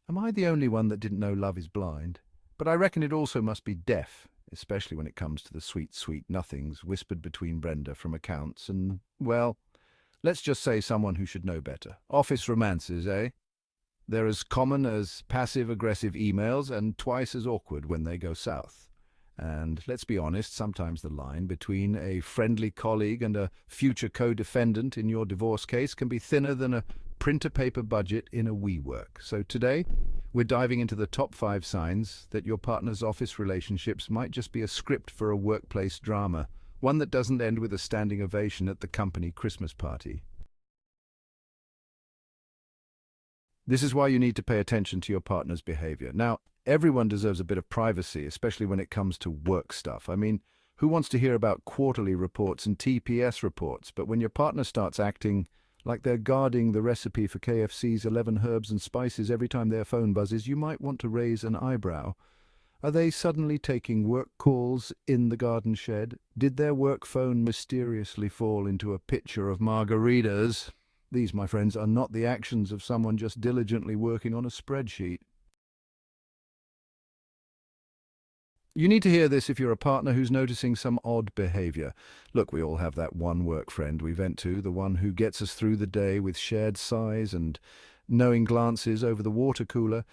Am I the only one that didn't know love is blind? But I reckon it also must be deaf, especially when it comes to the sweet, sweet nothings whispered between Brenda from accounts and, well, let's just say someone who should know better. Office romances, eh? They're as common as passive-aggressive emails and twice as awkward when they go south. And let's be honest, sometimes the line between a friendly colleague and a future co-defendant in your divorce case can be thinner than a printer paper budget in a WeWork. So today, we're diving into the top 5 signs that your partner's office relationships might just be a script for a workplace drama, one that doesn't end with a standing ovation at the company Christmas party. This is why you need to pay attention to your partner's behavior. Now, everyone deserves a bit of privacy, especially when it comes to work stuff. I mean, who wants to hear about quarterly reports and TPS reports? But when your partner starts acting like they're guarding the recipe for KFC's 11 herbs and spices every time their phone buzzes, you might want to raise an eyebrow. Are they suddenly taking work calls in the garden shed? Did their work phone mysteriously fall into a pitcher of margaritas? These, my friends, are not the actions of someone just diligently working on a spreadsheet. You need to hear this if you're a partner who's noticing some odd behavior. Look, we all have that one work friend we vent to, the one who gets us through the day with shared sighs and knowing glances over the water cooler.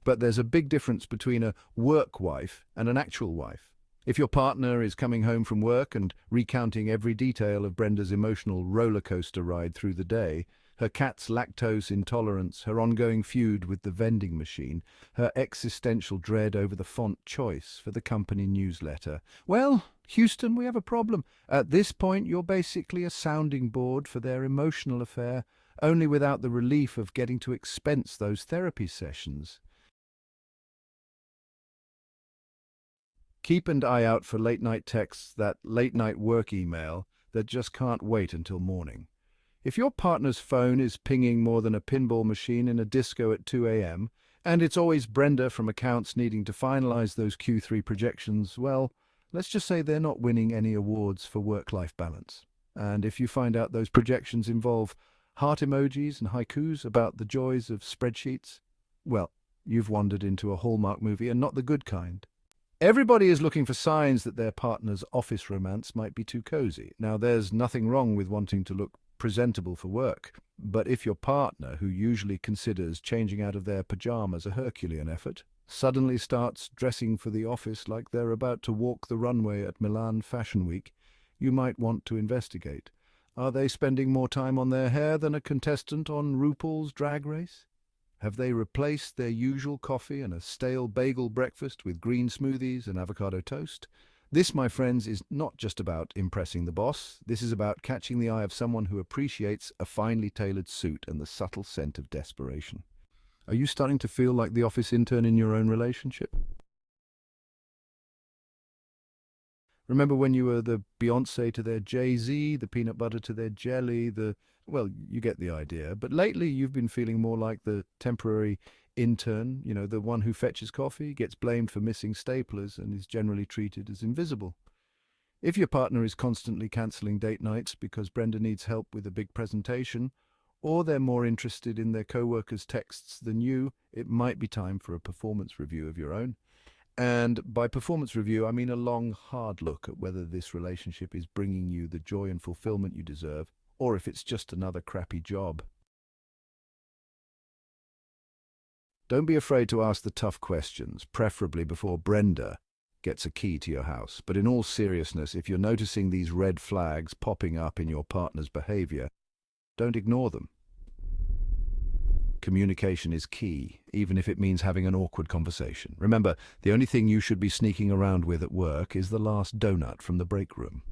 But there's a big difference between a work wife and an actual wife. If your partner is coming home from work and recounting every detail of Brenda's emotional roller coaster ride through the day, her cat's lactose intolerance, her ongoing feud with the vending machine, her existential dread over the font choice for the company newsletter, well, Houston, we have a problem. At this point, you're basically a sounding board for their emotional affair, only without the relief of getting to expense those therapy sessions. Keep an eye out for late-night texts, that late-night work email that just can't wait until morning. If your partner's phone is pinging more than a pinball machine in a disco at 2 a.m., and it's always Brenda from accounts needing to finalize those Q3 projections, well, let's just say they're not winning any awards for work-life balance. And if you find out those projections involve heart emojis and haikus about the joys of spreadsheets, well, you've wandered into a Hallmark movie and not the good kind. Everybody is looking for signs that their partner's office romance might be too cozy. Now, there's nothing wrong with wanting to look presentable for work, but if your partner, who usually considers changing out of their pajamas a Herculean effort, suddenly starts dressing for the office like they're about to walk the runway at Milan Fashion Week, you might want to investigate. Are they spending more time on their hair than a contestant on RuPaul's Drag Race? Have they replaced their usual coffee and a stale bagel breakfast with green smoothies and avocado toast? This, my friends, is not just about impressing the boss. This is about catching the eye of someone who appreciates a finely tailored suit and the subtle scent of desperation. Are you starting to feel like the office intern in your own relationship? Remember when you were the Beyoncé to their Jay-Z, the peanut butter to their jelly, well, you get the idea. But lately you've been feeling more like the temporary intern, the one who fetches coffee, gets blamed for missing staplers, and is generally treated as invisible. If your partner is constantly cancelling date nights because Brenda needs help with a big presentation, or they're more interested in their co-workers' texts than you, it might be time for a performance review of your own. And by performance review, I mean a long, hard look at whether this relationship is bringing you the joy and fulfillment you deserve, or if it's just another crappy job. Don't be afraid to ask the tough questions, preferably before Brenda gets a key to your house. But in all seriousness, if you're noticing these red flags popping up in your partner's behavior, don't ignore them. Communication is key, even if it means having an awkward conversation. Remember, the only thing you should be sneaking around with at work is the last donut from the break room.